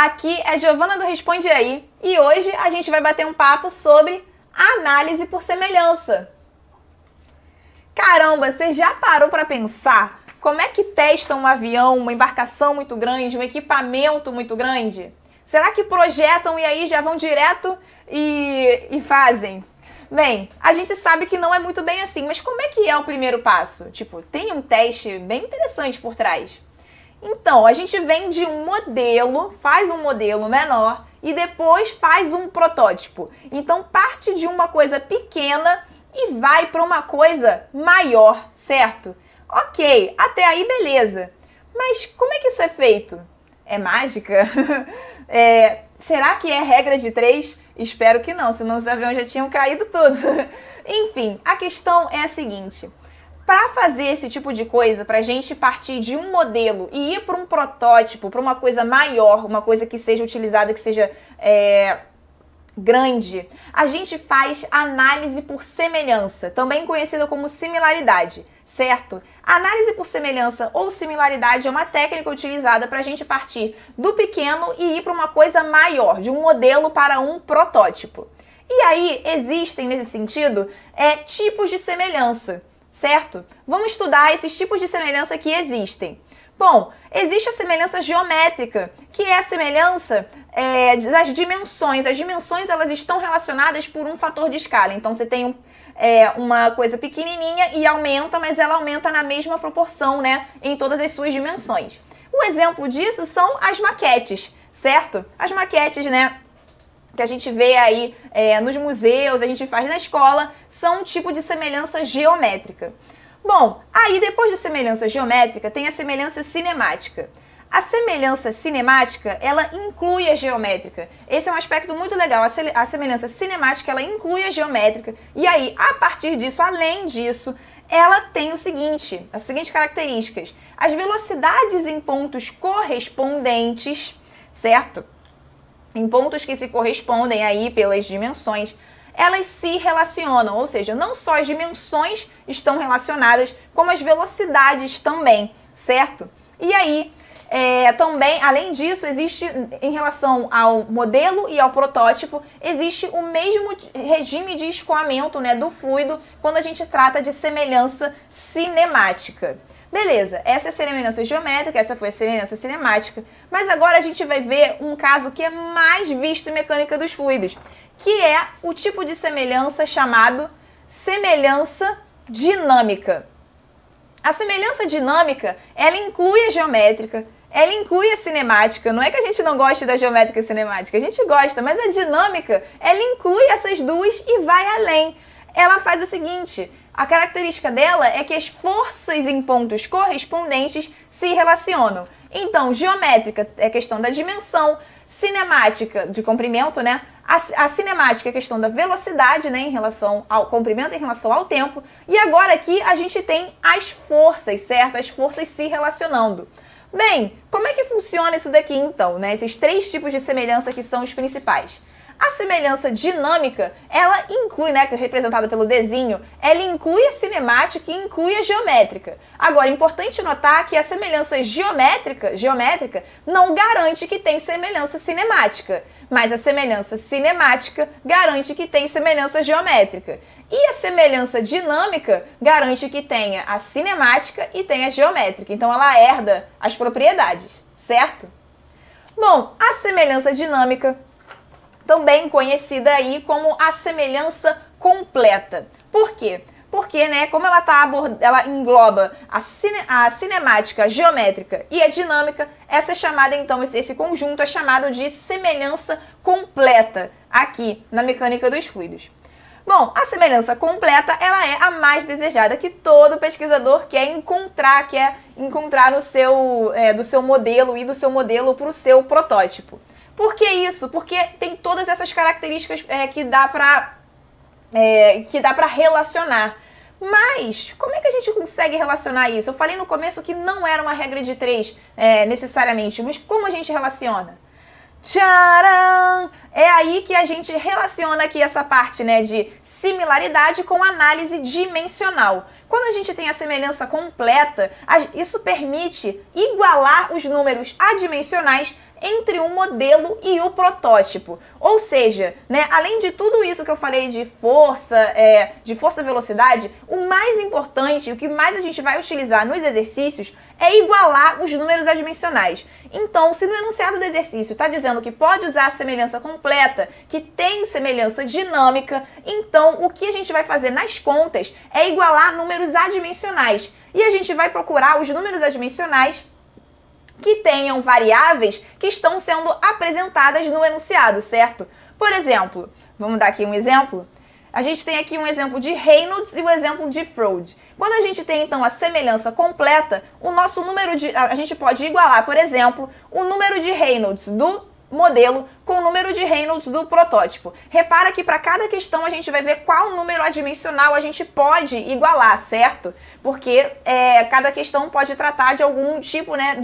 Aqui é Giovana do Responde Aí e hoje a gente vai bater um papo sobre análise por semelhança. Caramba, você já parou para pensar como é que testam um avião, uma embarcação muito grande, um equipamento muito grande? Será que projetam e aí já vão direto e fazem? Bem, a gente sabe que não é muito bem assim, mas como é que é o primeiro passo? Tipo, tem um teste bem interessante por trás. Então, a gente vem de um modelo, faz um modelo menor e depois faz um protótipo. Então, parte de uma coisa pequena e vai para uma coisa maior, certo? Ok, até aí beleza. Mas como é que isso é feito? É mágica? Será que é regra de 3? Espero que não, senão os aviões já tinham caído tudo. Enfim, a questão é a seguinte. Para fazer esse tipo de coisa, para a gente partir de um modelo e ir para um protótipo, para uma coisa maior, uma coisa que seja utilizada, que seja grande, a gente faz análise por semelhança, também conhecida como similaridade, certo? A análise por semelhança ou similaridade é uma técnica utilizada para a gente partir do pequeno e ir para uma coisa maior, de um modelo para um protótipo. E aí existem, nesse sentido, tipos de semelhança. Certo? Vamos estudar esses tipos de semelhança que existem. Bom, existe a semelhança geométrica, que é a semelhança das dimensões. As dimensões elas estão relacionadas por um fator de escala. Então você tem uma coisa pequenininha e aumenta, mas ela aumenta na mesma proporção, né, em todas as suas dimensões. Um exemplo disso são as maquetes, certo? As maquetes, né, que a gente vê aí nos museus, a gente faz na escola, são um tipo de semelhança geométrica. Bom, aí depois de semelhança geométrica tem a semelhança cinemática. A semelhança cinemática, ela inclui a geométrica. Esse é um aspecto muito legal. A semelhança cinemática, ela inclui a geométrica. E aí, a partir disso, além disso, ela tem as seguintes características. As velocidades em pontos correspondentes, certo? Em pontos que se correspondem aí pelas dimensões, elas se relacionam, ou seja, não só as dimensões estão relacionadas, como as velocidades também, certo? E aí, também, além disso, existe, em relação ao modelo e ao protótipo, existe o mesmo regime de escoamento, né, do fluido quando a gente trata de semelhança cinemática. Beleza, essa é a semelhança geométrica, essa foi a semelhança cinemática, mas agora a gente vai ver um caso que é mais visto em mecânica dos fluidos, que é o tipo de semelhança chamado semelhança dinâmica. A semelhança dinâmica, ela inclui a geométrica, ela inclui a cinemática, não é que a gente não goste da geométrica e cinemática, a gente gosta, mas a dinâmica, ela inclui essas duas e vai além. Ela faz o seguinte: a característica dela é que as forças em pontos correspondentes se relacionam. Então, geométrica é questão da dimensão, cinemática, de comprimento, né? A cinemática é questão da velocidade, né, em relação ao comprimento, em relação ao tempo. E agora aqui a gente tem as forças, certo? As forças se relacionando. Bem, como é que funciona isso daqui então, né? Esses 3 tipos de semelhança que são os principais. A semelhança dinâmica, ela inclui, né, que é representada pelo desenho, ela inclui a cinemática e inclui a geométrica. Agora, é importante notar que a semelhança geométrica não garante que tem semelhança cinemática, mas a semelhança cinemática garante que tem semelhança geométrica. E a semelhança dinâmica garante que tenha a cinemática e tenha a geométrica. Então, ela herda as propriedades, certo? Bom, a semelhança dinâmica, também conhecida aí como a semelhança completa. Por quê? Porque, né, como ela engloba a cinemática, a geométrica e a dinâmica, essa é chamada, então, esse conjunto é chamado de semelhança completa aqui na mecânica dos fluidos. Bom, a semelhança completa, ela é a mais desejada que todo pesquisador quer encontrar no do seu modelo e do seu modelo para o seu protótipo. Por que isso? Porque tem todas essas características que dá para relacionar. Mas, como é que a gente consegue relacionar isso? Eu falei no começo que não era uma regra de 3 necessariamente, mas como a gente relaciona? Tcharam! É aí que a gente relaciona aqui essa parte, né, de similaridade com análise dimensional. Quando a gente tem a semelhança completa, isso permite igualar os números adimensionais entre um modelo e o protótipo. Ou seja, né, além de tudo isso que eu falei de força velocidade, o mais importante, o que mais a gente vai utilizar nos exercícios é igualar os números adimensionais. Então, se no enunciado do exercício está dizendo que pode usar a semelhança completa, que tem semelhança dinâmica, então o que a gente vai fazer nas contas é igualar números adimensionais. E a gente vai procurar os números adimensionais que tenham variáveis que estão sendo apresentadas no enunciado, certo? Por exemplo, vamos dar aqui um exemplo. A gente tem aqui um exemplo de Reynolds e um exemplo de Freud. Quando a gente tem, então, a semelhança completa, o nosso número a gente pode igualar, por exemplo, o número de Reynolds do modelo com o número de Reynolds do protótipo. Repara que para cada questão a gente vai ver qual número adimensional a gente pode igualar, certo? Porque cada questão pode tratar de algum tipo, né,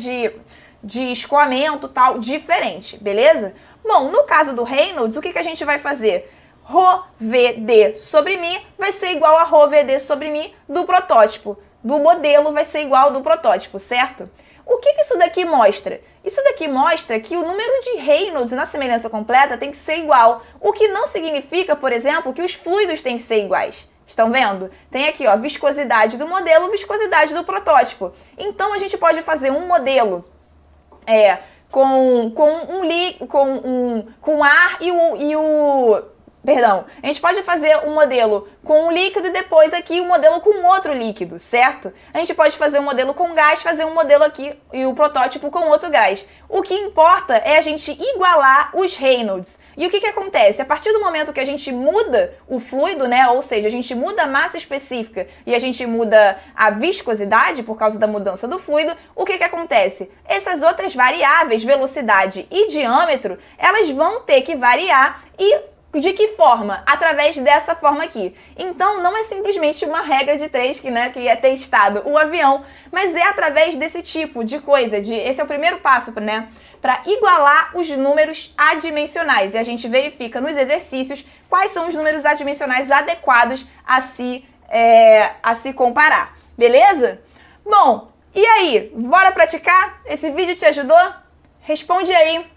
de escoamento tal diferente, beleza? Bom, no caso do Reynolds, o que a gente vai fazer? ρVD sobre μ vai ser igual a ρVD sobre μ do protótipo. Do modelo vai ser igual ao do protótipo, certo? O que isso daqui mostra? Isso daqui mostra que o número de Reynolds na semelhança completa tem que ser igual, o que não significa, por exemplo, que os fluidos têm que ser iguais. Estão vendo? Tem aqui, ó, viscosidade do modelo, viscosidade do protótipo. Então, a gente pode fazer um modelo com ar a gente pode fazer um modelo com um líquido e depois aqui um modelo com outro líquido, certo? A gente pode fazer um modelo com gás, fazer um modelo aqui e o protótipo com outro gás. O que importa é a gente igualar os Reynolds. E o que acontece? A partir do momento que a gente muda o fluido, né? Ou seja, a gente muda a massa específica e a gente muda a viscosidade por causa da mudança do fluido, o que acontece? Essas outras variáveis, velocidade e diâmetro, elas vão ter que variar e de que forma? Através dessa forma aqui. Então, não é simplesmente uma regra de 3 que é testado o avião, mas é através desse tipo de coisa. Esse é o primeiro passo, né? Para igualar os números adimensionais. E a gente verifica nos exercícios quais são os números adimensionais adequados a se comparar. Beleza? Bom, e aí? Bora praticar? Esse vídeo te ajudou? Responde aí.